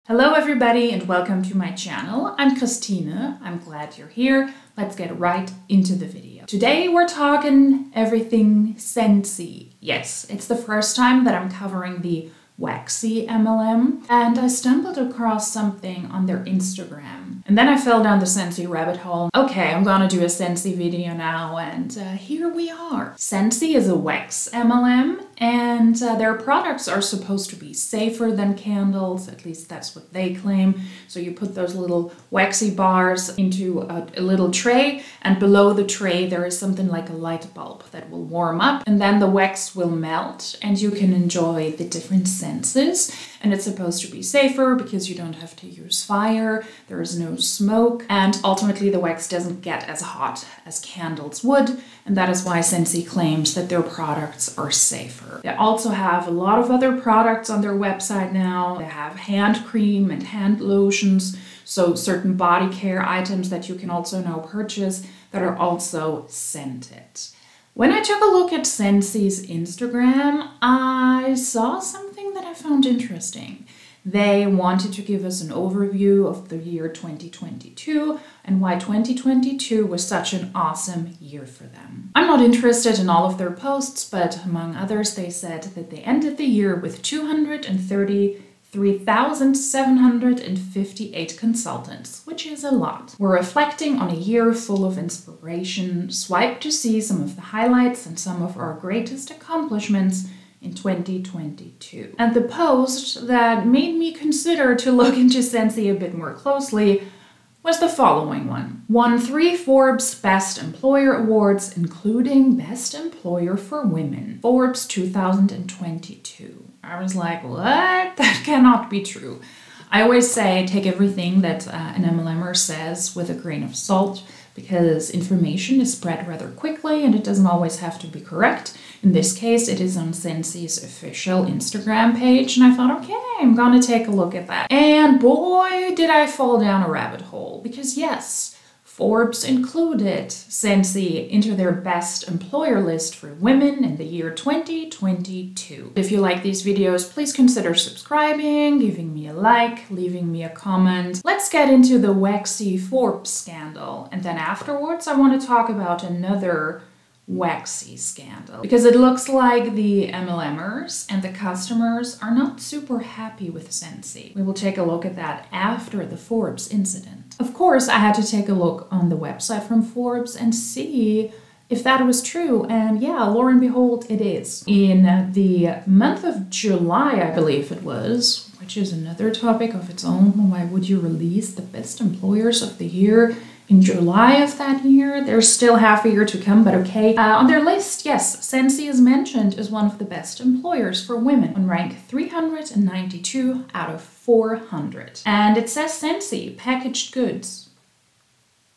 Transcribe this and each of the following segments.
Hello everybody and welcome to my channel. I'm Christine. I'm glad you're here. Let's get right into the video. Today we're talking everything Scentsy. Yes, it's the first time that I'm covering the waxy MLM, and I stumbled across something on their Instagram. And then I fell down the Scentsy rabbit hole. Okay, I'm gonna do a Scentsy video now, and here we are. Scentsy is a wax MLM, and their products are supposed to be safer than candles, at least that's what they claim. So you put those little waxy bars into a little tray, and below the tray there is something like a light bulb that will warm up, and then the wax will melt, and you can enjoy the different senses. And it's supposed to be safer because you don't have to use fire, there is no smoke, and ultimately the wax doesn't get as hot as candles would, and that is why Scentsy claims that their products are safer. They also have a lot of other products on their website now. They have hand cream and hand lotions, so certain body care items that you can also now purchase that are also scented. When I took a look at Scentsy's Instagram, I saw something that I found interesting. They wanted to give us an overview of the year 2022 and why 2022 was such an awesome year for them. I'm not interested in all of their posts, but among others, they said that they ended the year with 233,758 consultants, which is a lot. We're reflecting on a year full of inspiration. Swipe to see some of the highlights and some of our greatest accomplishments in 2022. And the post that made me consider to look into Scentsy a bit more closely was the following one. Won 3 Forbes Best Employer Awards, including Best Employer for Women, Forbes 2022. I was like, what? That cannot be true. I always say take everything that an MLMer says with a grain of salt, because information is spread rather quickly and it doesn't always have to be correct. In this case, it is on Scentsy's official Instagram page, and I thought, okay, I'm gonna take a look at that. And boy, did I fall down a rabbit hole, because yes, Forbes included Scentsy into their best employer list for women in the year 2022. If you like these videos, please consider subscribing, giving me a like, leaving me a comment. Let's get into the waxy Forbes scandal, and then afterwards I want to talk about another waxy scandal, because it looks like the MLMers and the customers are not super happy with Scentsy. We will take a look at that after the Forbes incident. Of course, I had to take a look on the website from Forbes and see if that was true, and yeah, lo and behold, it is. In the month of July, I believe it was, which is another topic of its own. Why would you release the best employers of the year in July of that year? There's still half a year to come, but okay. On their list, yes, Scentsy is mentioned as one of the best employers for women on rank 392 out of 400. And it says Scentsy, packaged goods,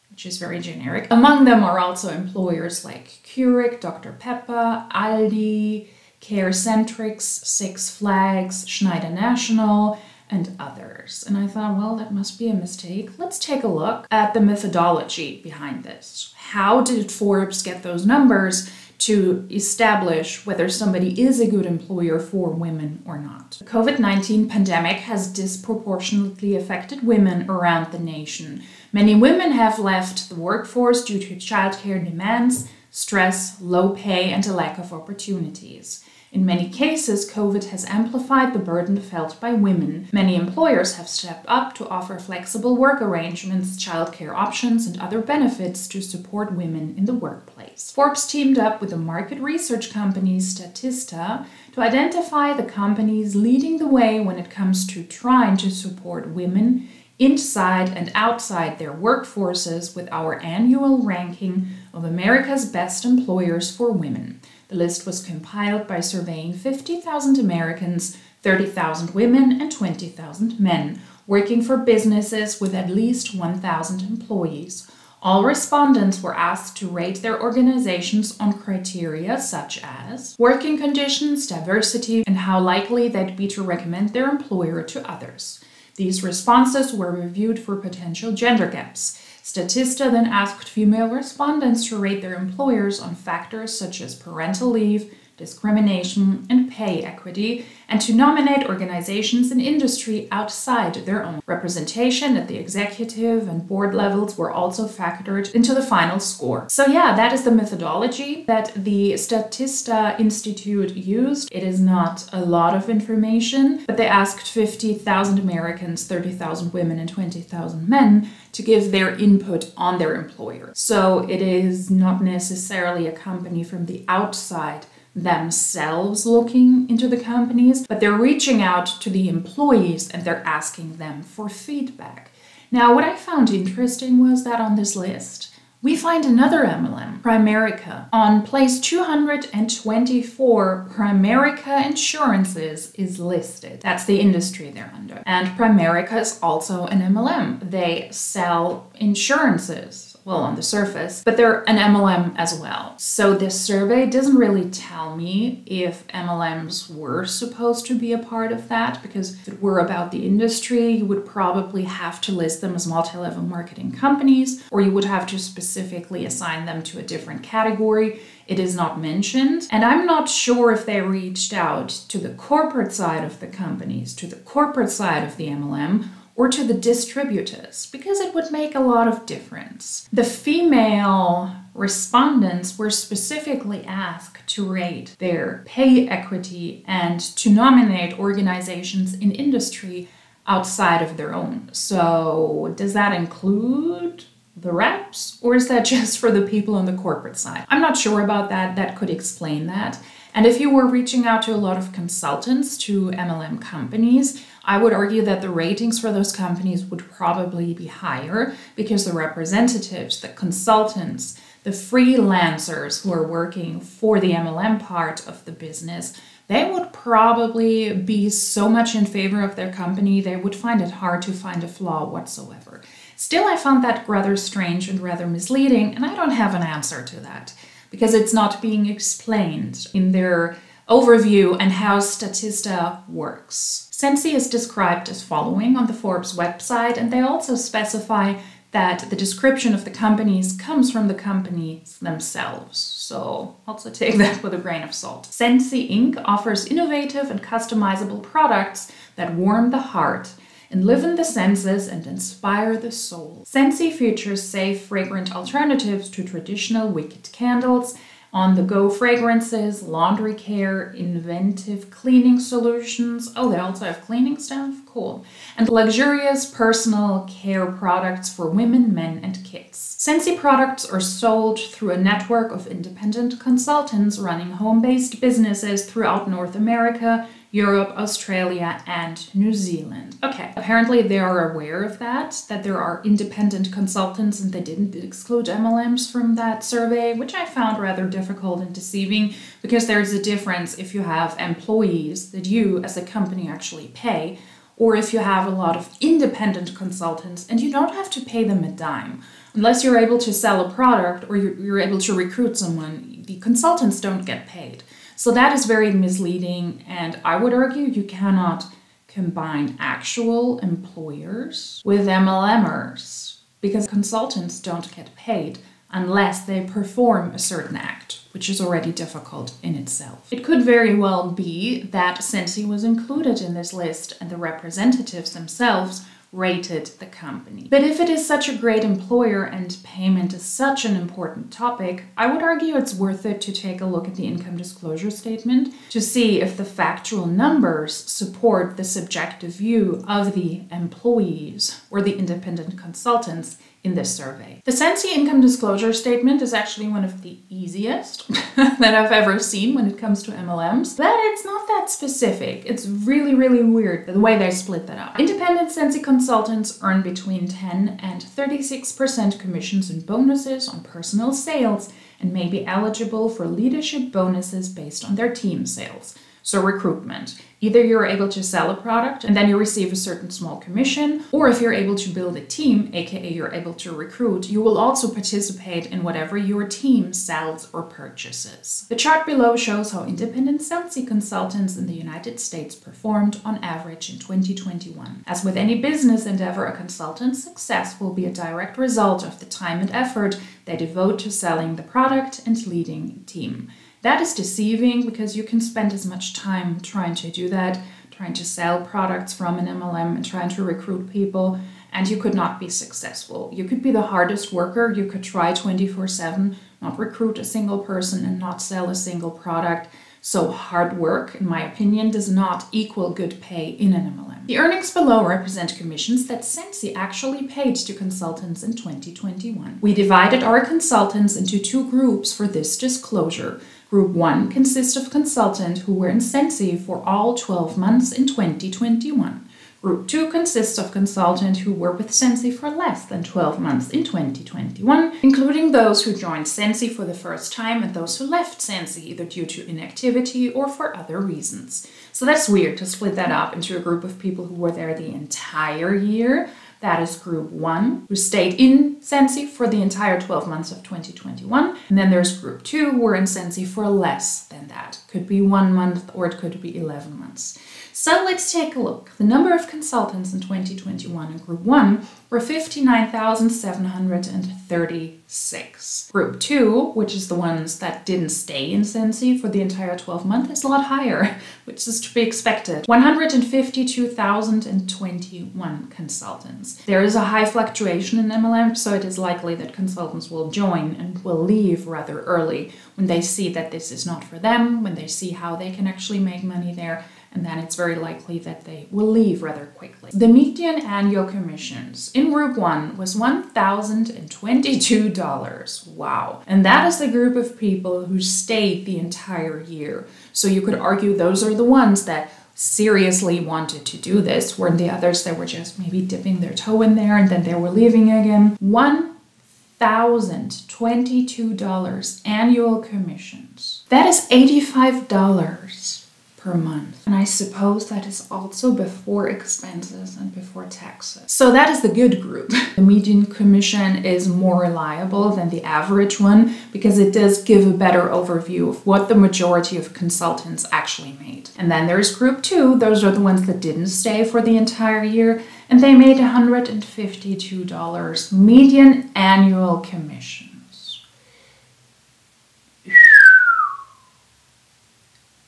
which is very generic. Among them are also employers like Keurig, Dr. Pepper, Aldi, Care-Centrix, Six Flags, Schneider National, and others. And I thought, well, that must be a mistake. Let's take a look at the methodology behind this. How did Forbes get those numbers to establish whether somebody is a good employer for women or not? The COVID-19 pandemic has disproportionately affected women around the nation. Many women have left the workforce due to childcare demands, stress, low pay, and a lack of opportunities. In many cases, COVID has amplified the burden felt by women. Many employers have stepped up to offer flexible work arrangements, childcare options, and other benefits to support women in the workplace. Forbes teamed up with the market research company Statista to identify the companies leading the way when it comes to trying to support women inside and outside their workforces with our annual ranking of America's best employers for women. The list was compiled by surveying 50,000 Americans, 30,000 women, and 20,000 men working for businesses with at least 1,000 employees. All respondents were asked to rate their organizations on criteria such as working conditions, diversity, and how likely they'd be to recommend their employer to others. These responses were reviewed for potential gender gaps. Statista then asked female respondents to rate their employers on factors such as parental leave, discrimination, and pay equity, and to nominate organizations in industry outside their own. Representation at the executive and board levels were also factored into the final score. So yeah, that is the methodology that the Statista Institute used. It is not a lot of information, but they asked 50,000 Americans, 30,000 women, and 20,000 men to give their input on their employer. So it is not necessarily a company from the outside themselves looking into the companies, but they're reaching out to the employees and they're asking them for feedback. Now, what I found interesting was that on this list, we find another MLM, Primerica. On place 224, Primerica Insurances is listed. That's the industry they're under. And Primerica is also an MLM. They sell insurances. Well, on the surface, but they're an MLM as well. So this survey doesn't really tell me if MLMs were supposed to be a part of that, because if it were about the industry, you would probably have to list them as multi-level marketing companies, or you would have to specifically assign them to a different category. It is not mentioned. And I'm not sure if they reached out to the corporate side of the companies, to the corporate side of the MLM, or to the distributors, because it would make a lot of difference. The female respondents were specifically asked to rate their pay equity and to nominate organizations in industry outside of their own. So does that include the reps, or is that just for the people on the corporate side? I'm not sure about that. That could explain that. And if you were reaching out to a lot of consultants, to MLM companies, I would argue that the ratings for those companies would probably be higher, because the representatives, the consultants, the freelancers who are working for the MLM part of the business, they would probably be so much in favor of their company, they would find it hard to find a flaw whatsoever. Still, I found that rather strange and rather misleading, and I don't have an answer to that, because it's not being explained in their overview and how Statista works. Scentsy is described as following on the Forbes website, and they also specify that the description of the companies comes from the companies themselves. So also take that with a grain of salt. Scentsy Inc. offers innovative and customizable products that warm the heart, enliven the senses, and inspire the soul. Scentsy features safe, fragrant alternatives to traditional wicked candles, on-the-go fragrances, laundry care, inventive cleaning solutions. Oh, they also have cleaning stuff? Cool. And luxurious personal care products for women, men, and kids. Scentsy products are sold through a network of independent consultants running home-based businesses throughout North America, Europe, Australia, and New Zealand. Okay, apparently they are aware of that there are independent consultants, and they didn't exclude MLMs from that survey, which I found rather difficult and deceiving, because there's a difference if you have employees that you as a company actually pay, or if you have a lot of independent consultants and you don't have to pay them a dime. Unless you're able to sell a product or you're able to recruit someone, the consultants don't get paid. So that is very misleading, and I would argue you cannot combine actual employers with MLMers, because consultants don't get paid unless they perform a certain act, which is already difficult in itself. It could very well be that Scentsy was included in this list and the representatives themselves rated the company. But if it is such a great employer and payment is such an important topic, I would argue it's worth it to take a look at the income disclosure statement to see if the factual numbers support the subjective view of the employees or the independent consultants in this survey. The Scentsy income disclosure statement is actually one of the easiest that I've ever seen when it comes to MLMs, but it's not that specific. It's really, really weird the way they split that up. Independent Scentsy consultants earn between 10 and 36% commissions and bonuses on personal sales and may be eligible for leadership bonuses based on their team sales. So recruitment. Either you're able to sell a product and then you receive a certain small commission, or if you're able to build a team, aka you're able to recruit, you will also participate in whatever your team sells or purchases. The chart below shows how independent Scentsy consultants in the United States performed on average in 2021. As with any business endeavor, a consultant's success will be a direct result of the time and effort they devote to selling the product and leading a team. That is deceiving because you can spend as much time trying to do that, trying to sell products from an MLM and trying to recruit people, and you could not be successful. You could be the hardest worker, you could try 24/7, not recruit a single person and not sell a single product. So hard work, in my opinion, does not equal good pay in an MLM. The earnings below represent commissions that Scentsy actually paid to consultants in 2021. We divided our consultants into two groups for this disclosure. Group 1 consists of consultants who were in Scentsy for all 12 months in 2021. Group 2 consists of consultants who were with Scentsy for less than 12 months in 2021, including those who joined Scentsy for the first time and those who left Scentsy either due to inactivity or for other reasons. So that's weird to split that up into a group of people who were there the entire year. That is Group 1, who stayed in Scentsy for the entire 12 months of 2021. And then there's Group 2, who were in Scentsy for less than that. Could be 1 month or it could be 11 months. So let's take a look. The number of consultants in 2021 in Group 1 were 59,736. Group 2, which is the ones that didn't stay in Scentsy for the entire 12 months, is a lot higher, which is to be expected. 152,021 consultants. There is a high fluctuation in MLM, so it is likely that consultants will join and will leave rather early when they see that this is not for them, when they see how they can actually make money there, and then it's very likely that they will leave rather quickly. The median annual commissions in Group 1 was $1,022. Wow. And that is the group of people who stayed the entire year. So you could argue those are the ones that seriously wanted to do this, where the others that were just maybe dipping their toe in there and then they were leaving again. $1,022 annual commissions. That is $85 per month. And I suppose that is also before expenses and before taxes. So that is the good group. The median commission is more reliable than the average one because it does give a better overview of what the majority of consultants actually made. And then there's Group 2. Those are the ones that didn't stay for the entire year, and they made $152 median annual commission.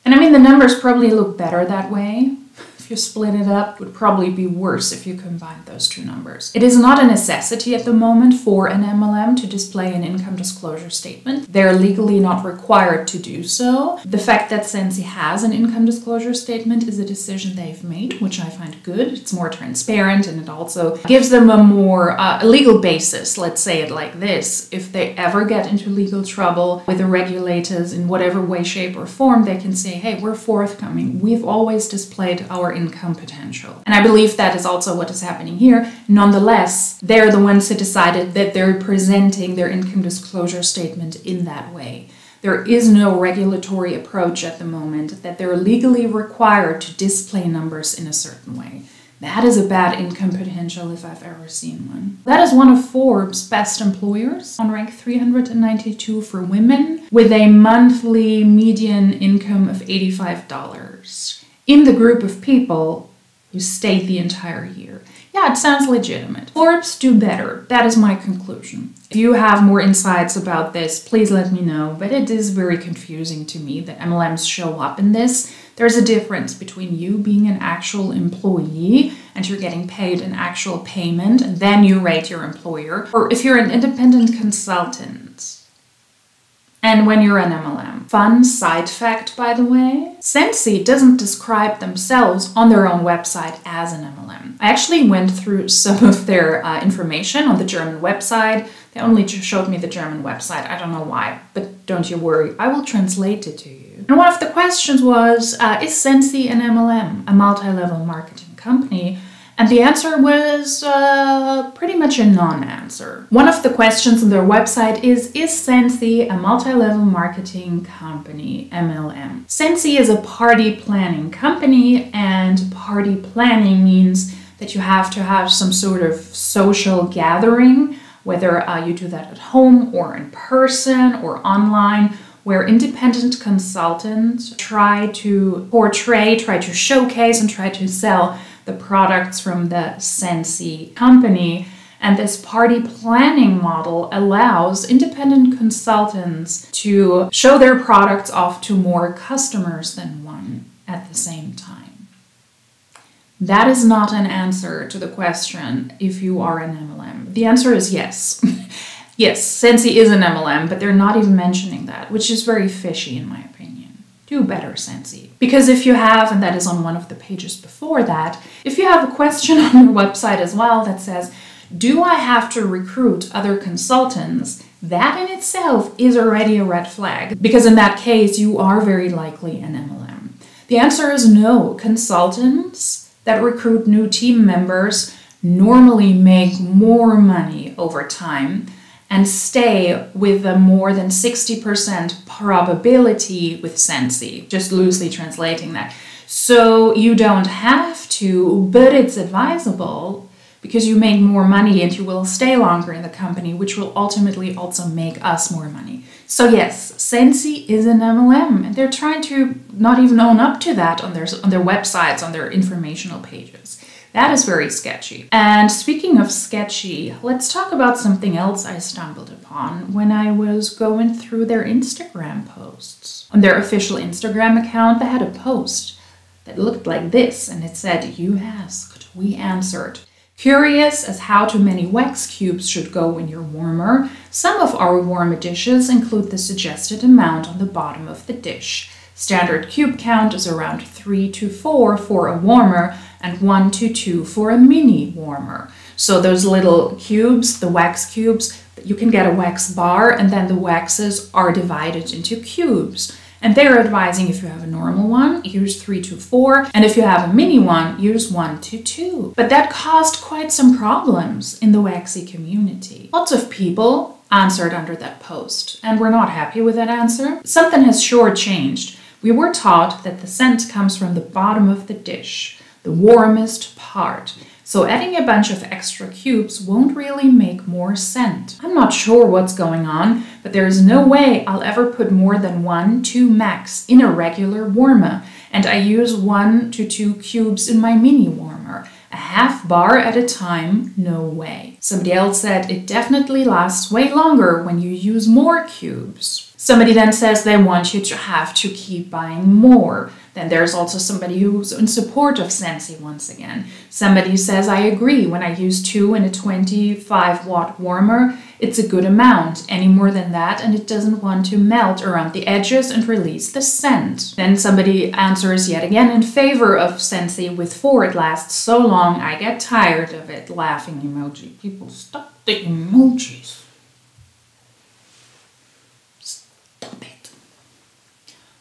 And I mean, the numbers probably look better that way. If you split it up, it would probably be worse if you combined those two numbers. It is not a necessity at the moment for an MLM to display an income disclosure statement. They're legally not required to do so. The fact that Scentsy has an income disclosure statement is a decision they've made, which I find good. It's more transparent and it also gives them a more legal basis, let's say it like this. If they ever get into legal trouble with the regulators in whatever way, shape, or form, they can say, hey, we're forthcoming. We've always displayed our income potential. And I believe that is also what is happening here. Nonetheless, they're the ones who decided that they're presenting their income disclosure statement in that way. There is no regulatory approach at the moment that they're legally required to display numbers in a certain way. That is a bad income potential if I've ever seen one. That is one of Forbes' best employers, on rank 392 for women, with a monthly median income of $85. In the group of people who stayed the entire year. Yeah, it sounds legitimate. Forbes do better. That is my conclusion. If you have more insights about this, please let me know. But it is very confusing to me that MLMs show up in this. There's a difference between you being an actual employee and you're getting paid an actual payment and then you rate your employer. Or if you're an independent consultant. And when you're an MLM. Fun side fact, by the way, Scentsy doesn't describe themselves on their own website as an MLM. I actually went through some of their information on the German website. They only just showed me the German website. I don't know why, but don't you worry. I will translate it to you. And one of the questions was, is Scentsy an MLM, a multi-level marketing company? And the answer was pretty much a non-answer. One of the questions on their website is Scentsy a multi-level marketing company, MLM? Scentsy is a party planning company, and party planning means that you have to have some sort of social gathering, whether you do that at home or in person or online, where independent consultants try to portray, try to showcase, and try to sell the products from the Scentsy company. And this party planning model allows independent consultants to show their products off to more customers than one at the same time. That is not an answer to the question if you are an MLM. The answer is yes. Yes, Scentsy is an MLM, but they're not even mentioning that, which is very fishy in my opinion. Do better, Scentsy. Because if you have, and that is on one of the pages before that, if you have a question on your website as well that says, do I have to recruit other consultants? That in itself is already a red flag, because in that case, you are very likely an MLM. The answer is no. Consultants that recruit new team members normally make more money over time and stay with a more than 60% probability with Scentsy, just loosely translating that. So you don't have to, but it's advisable because you make more money and you will stay longer in the company, which will ultimately also make us more money. So yes, Scentsy is an MLM, and they're trying to not even own up to that on their websites, on their informational pages. That is very sketchy. And speaking of sketchy, let's talk about something else I stumbled upon when I was going through their Instagram posts. On their official Instagram account, they had a post that looked like this, and it said, "You asked, we answered. Curious as how too many wax cubes should go in your warmer, some of our warmer dishes include the suggested amount on the bottom of the dish. Standard cube count is around 3 to 4 for a warmer and 1 to 2 for a mini warmer." So those little cubes, the wax cubes, you can get a wax bar, and then the waxes are divided into cubes. And they're advising if you have a normal one, use 3 to 4, and if you have a mini one, use 1 to 2. But that caused quite some problems in the waxy community. Lots of people answered under that post, and we're not happy with that answer. Something has sure changed. We were taught that the scent comes from the bottom of the dish, the warmest part. So adding a bunch of extra cubes won't really make more scent. I'm not sure what's going on, but there is no way I'll ever put more than 1, 2 max in a regular warmer. And I use 1 to 2 cubes in my mini warmer. A half bar at a time, no way. Somebody else said it definitely lasts way longer when you use more cubes. Somebody then says they want you to have to keep buying more. Then there's also somebody who's in support of Scentsy once again. Somebody says, I agree, when I use 2 in a 25-watt warmer, it's a good amount. Any more than that and it doesn't want to melt around the edges and release the scent. Then somebody answers yet again in favor of Scentsy with 4, it lasts so long I get tired of it. Laughing emoji. People, stop the emojis.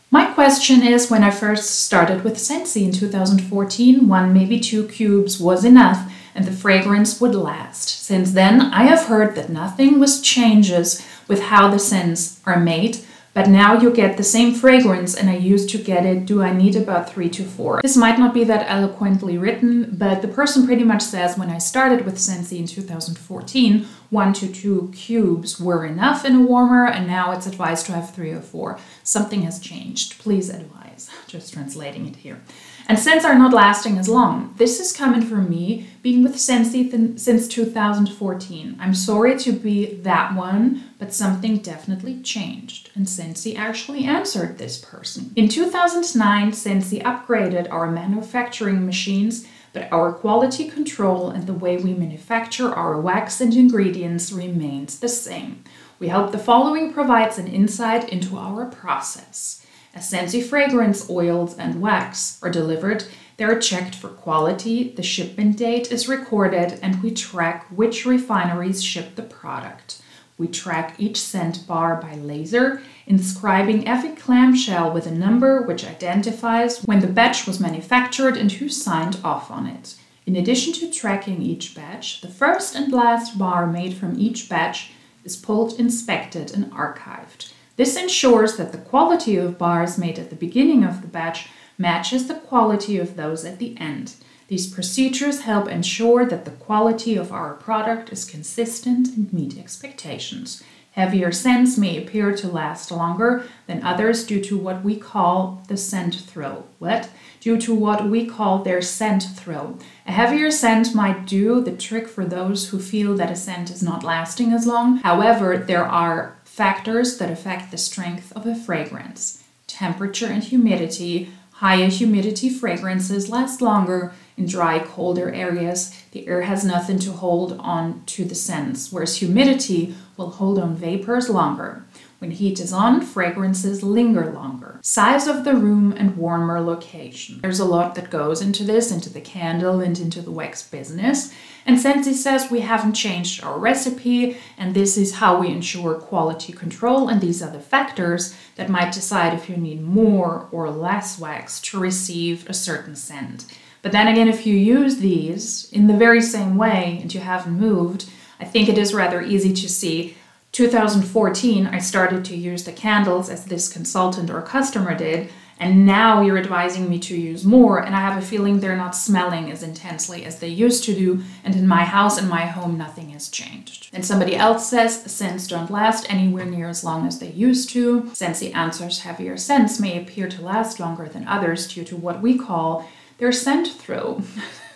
My question is, when I first started with Scentsy in 2014, 1, maybe 2 cubes was enough and the fragrance would last. Since then, I have heard that nothing was changes with how the scents are made, but now you get the same fragrance and I used to get it, do I need about 3 to 4? This might not be that eloquently written, but the person pretty much says when I started with Scentsy in 2014, 1 to 2 cubes were enough in a warmer, and now it's advised to have 3 or 4. Something has changed. Please advise. Just translating it here. And scents are not lasting as long. This is coming from me, being with Scentsy since 2014. I'm sorry to be that one, but something definitely changed. And Scentsy actually answered this person. In 2009, Scentsy upgraded our manufacturing machines, but our quality control and the way we manufacture our wax and ingredients remains the same. We hope the following provides an insight into our process. As Scentsy fragrance oils and wax are delivered, they are checked for quality, the shipment date is recorded, and we track which refineries ship the product. We track each scent bar by laser, inscribing every clamshell with a number which identifies when the batch was manufactured and who signed off on it. In addition to tracking each batch, the first and last bar made from each batch is pulled, inspected, and archived. This ensures that the quality of bars made at the beginning of the batch matches the quality of those at the end. These procedures help ensure that the quality of our product is consistent and meet expectations. Heavier scents may appear to last longer than others due to what we call the scent thrill. What? Due to what we call their scent thrill. A heavier scent might do the trick for those who feel that a scent is not lasting as long. However, there are factors that affect the strength of a fragrance. Temperature and humidity. Higher humidity fragrances last longer. In dry, colder areas, the air has nothing to hold on to the scents, whereas humidity will hold on vapors longer. When heat is on, fragrances linger longer. Size of the room and warmer location. There's a lot that goes into this, into the candle and into the wax business. And Scentsy says we haven't changed our recipe, and this is how we ensure quality control, and these are the factors that might decide if you need more or less wax to receive a certain scent. But then again, if you use these in the very same way and you haven't moved, I think it is rather easy to see. 2014, I started to use the candles as this consultant or customer did, and now you're advising me to use more, and I have a feeling they're not smelling as intensely as they used to do, and in my house and my home, nothing has changed. And somebody else says scents don't last anywhere near as long as they used to. Scentsy answers heavier scents may appear to last longer than others due to what we call their scent thrill.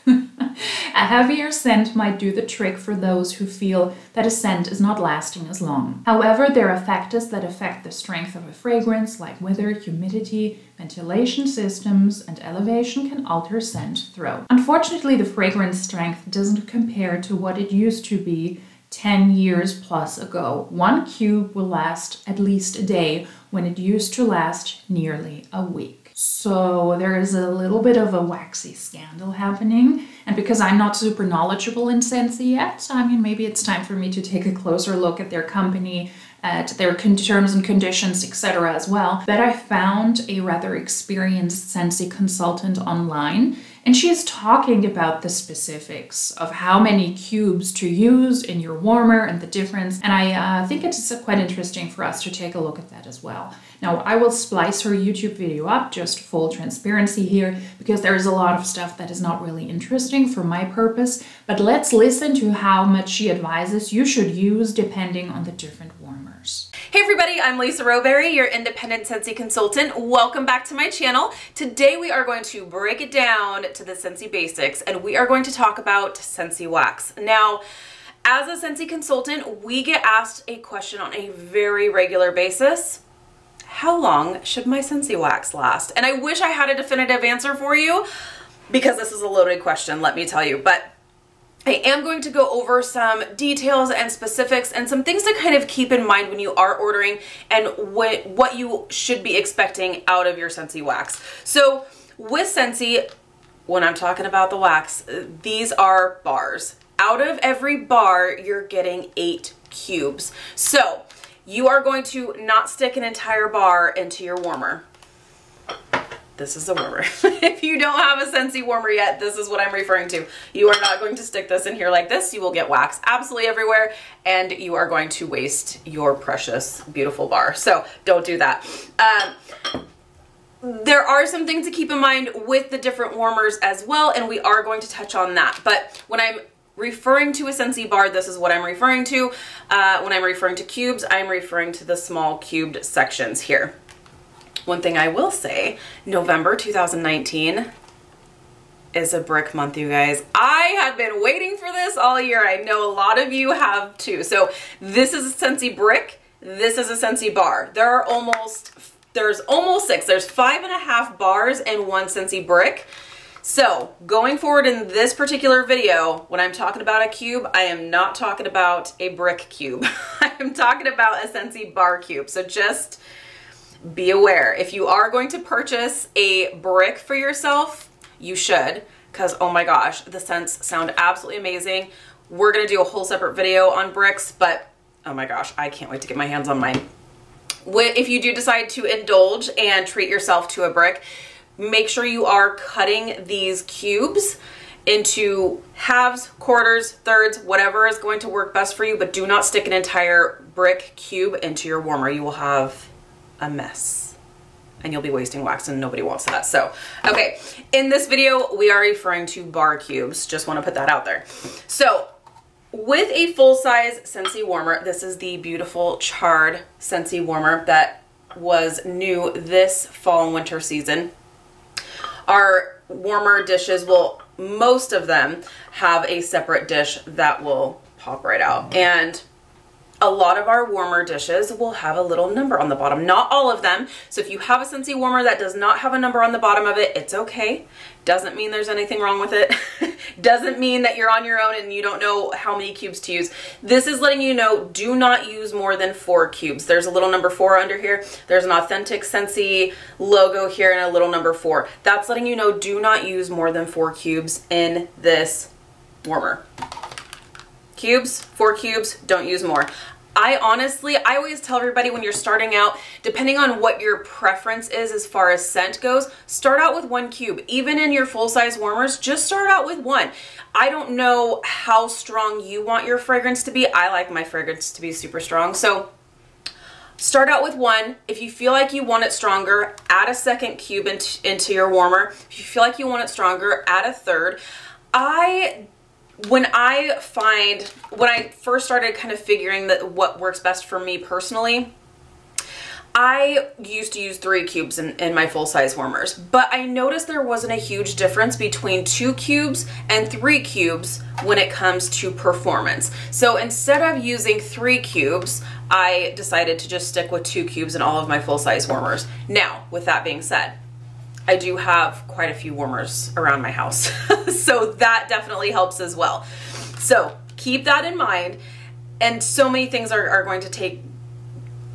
A heavier scent might do the trick for those who feel that a scent is not lasting as long. However, there are factors that affect the strength of a fragrance, like weather, humidity, ventilation systems, and elevation can alter scent thrill. Unfortunately, the fragrance strength doesn't compare to what it used to be 10 years plus ago. One cube will last at least a day when it used to last nearly a week. So there is a little bit of a waxy scandal happening, and because I'm not super knowledgeable in Scentsy yet, I mean, maybe it's time for me to take a closer look at their company, at their terms and conditions, etc. as well. But I found a rather experienced Scentsy consultant online, and she is talking about the specifics of how many cubes to use in your warmer and the difference, and I think it's quite interesting for us to take a look at that as well. Now, I will splice her YouTube video up, just full transparency here, because there is a lot of stuff that is not really interesting for my purpose, but let's listen to how much she advises you should use depending on the different warmers. Hey everybody, I'm Lisa Roberry, your independent Scentsy consultant. Welcome back to my channel. Today we are going to break it down to the Scentsy basics, and we are going to talk about Scentsy wax. Now, as a Scentsy consultant, we get asked a question on a very regular basis. How long should my Scentsy wax last? And I wish I had a definitive answer for you, because this is a loaded question, let me tell you. But I am going to go over some details and specifics and some things to kind of keep in mind when you are ordering and what you should be expecting out of your Scentsy wax. So with Scentsy, when I'm talking about the wax, these are bars. Out of every bar, you're getting 8 cubes. So you are going to not stick an entire bar into your warmer. This is a warmer. If you don't have a Scentsy warmer yet, this is what I'm referring to. You are not going to stick this in here like this. You will get wax absolutely everywhere, and you are going to waste your precious, beautiful bar. So don't do that. There are some things to keep in mind with the different warmers as well, and we are going to touch on that. But when I'm referring to a Scentsy bar, this is what I'm referring to. When I'm referring to cubes, I'm referring to the small cubed sections here. One thing I will say, November 2019 is a brick month, you guys. I have been waiting for this all year. I know a lot of you have too. So this is a Scentsy brick. This is a Scentsy bar. There's almost 6. There's 5.5 bars and 1 Scentsy brick. So going forward in this particular video, when I'm talking about a cube, I am not talking about a brick cube. I am talking about a Scentsy bar cube. So just be aware. If you are going to purchase a brick for yourself, you should, because oh my gosh, the scents sound absolutely amazing. We're going to do a whole separate video on bricks, but oh my gosh, I can't wait to get my hands on mine. If you do decide to indulge and treat yourself to a brick, make sure you are cutting these cubes into halves, quarters, thirds, whatever is going to work best for you, but do not stick an entire brick cube into your warmer. You will have a mess and you'll be wasting wax, and nobody wants that. So, okay, in this video, we are referring to bar cubes. Just want to put that out there. So with a full-size Scentsy warmer, this is the beautiful charred Scentsy warmer that was new this fall and winter season. Our warmer dishes will, most of them have a separate dish that will pop right out. And a lot of our warmer dishes will have a little number on the bottom. Not all of them. So if you have a Scentsy warmer that does not have a number on the bottom of it, it's okay. Doesn't mean there's anything wrong with it. Doesn't mean that you're on your own and you don't know how many cubes to use. This is letting you know, do not use more than 4 cubes. There's a little number 4 under here. There's an authentic Scentsy logo here and a little number 4. That's letting you know, do not use more than 4 cubes in this warmer. Cubes, 4 cubes, don't use more. I always tell everybody when you're starting out, depending on what your preference is as far as scent goes, start out with 1 cube. Even in your full-size warmers, just start out with 1. I don't know how strong you want your fragrance to be. I like my fragrance to be super strong. So start out with 1. If you feel like you want it stronger, add a 2nd cube into your warmer. If you feel like you want it stronger, add a 3rd. When I first started kind of figuring that what works best for me personally, I used to use 3 cubes in my full-size warmers, but I noticed there wasn't a huge difference between 2 cubes and 3 cubes when it comes to performance. So instead of using 3 cubes, I decided to just stick with 2 cubes in all of my full-size warmers. Now, with that being said, I do have quite a few warmers around my house, so that definitely helps as well. So keep that in mind, and so many things are going to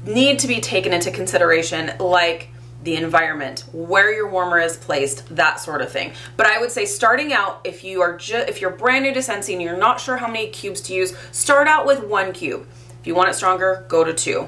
need to be taken into consideration, like the environment, where your warmer is placed, that sort of thing. But I would say starting out, if you're brand new to Scentsy and you're not sure how many cubes to use, start out with 1 cube. If you want it stronger, go to 2.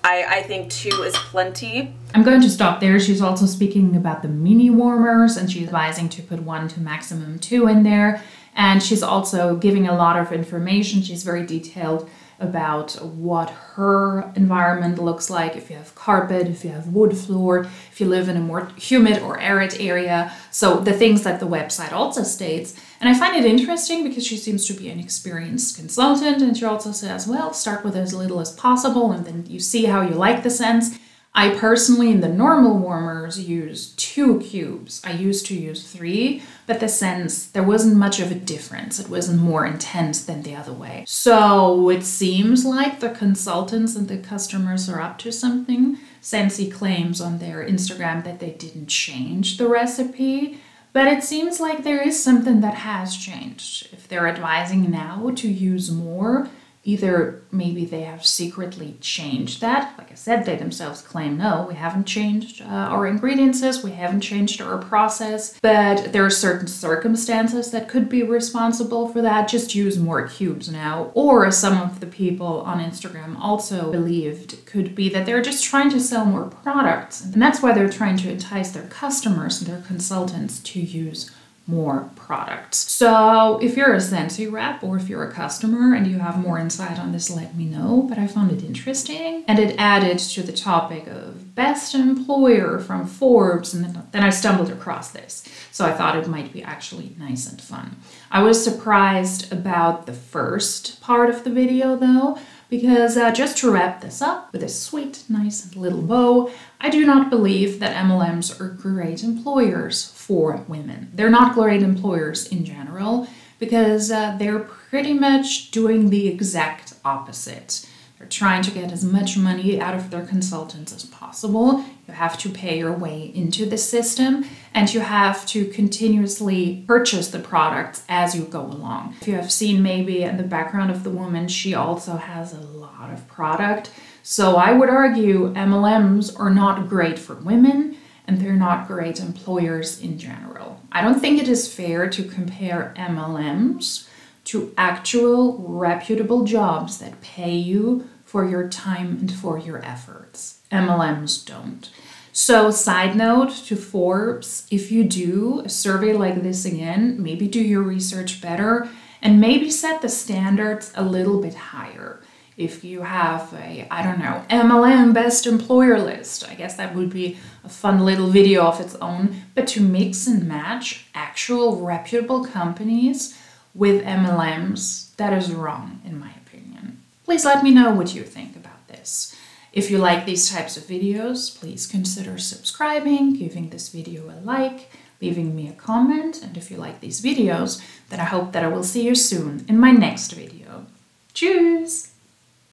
I think 2 is plenty. I'm going to stop there. She's also speaking about the mini warmers, and she's advising to put 1 to maximum 2 in there. And she's also giving a lot of information. She's very detailed about what her environment looks like, if you have carpet, if you have wood floor, if you live in a more humid or arid area. So the things that the website also states. And I find it interesting because she seems to be an experienced consultant, and she also says, well, start with as little as possible and then you see how you like the scents. I personally, in the normal warmers, use 2 cubes. I used to use 3, but the scents, there wasn't much of a difference. It wasn't more intense than the other way. So it seems like the consultants and the customers are up to something. Scentsy claims on their Instagram that they didn't change the recipe, but it seems like there is something that has changed. If they're advising now to use more, either maybe they have secretly changed that. Like I said, they themselves claim, no, we haven't changed our ingredients, we haven't changed our process, but there are certain circumstances that could be responsible for that. Just use more cubes now. Or some of the people on Instagram also believed it could be that they're just trying to sell more products. And that's why they're trying to entice their customers and their consultants to use more products. So if you're a Scentsy rep or if you're a customer and you have more insight on this, let me know. But I found it interesting, and it added to the topic of best employer from Forbes, and then I stumbled across this. So I thought it might be actually nice and fun. I was surprised about the first part of the video though, because just to wrap this up with a sweet, nice little bow, I do not believe that MLMs are great employers for women. They're not great employers in general because they're pretty much doing the exact opposite. They're trying to get as much money out of their consultants as possible. You have to pay your way into the system, and you have to continuously purchase the products as you go along. If you have seen maybe in the background of the woman, she also has a lot of product. So I would argue MLMs are not great for women, and they're not great employers in general. I don't think it is fair to compare MLMs to actual reputable jobs that pay you for your time and for your efforts. MLMs don't. So side note to Forbes, if you do a survey like this again, maybe do your research better and maybe set the standards a little bit higher. If you have a, I don't know, MLM best employer list, I guess that would be a fun little video of its own, but to mix and match actual reputable companies with MLMs, that is wrong in my opinion. Please let me know what you think about this. If you like these types of videos, please consider subscribing, giving this video a like, leaving me a comment, and if you like these videos, then I hope that I will see you soon in my next video. Tschüss!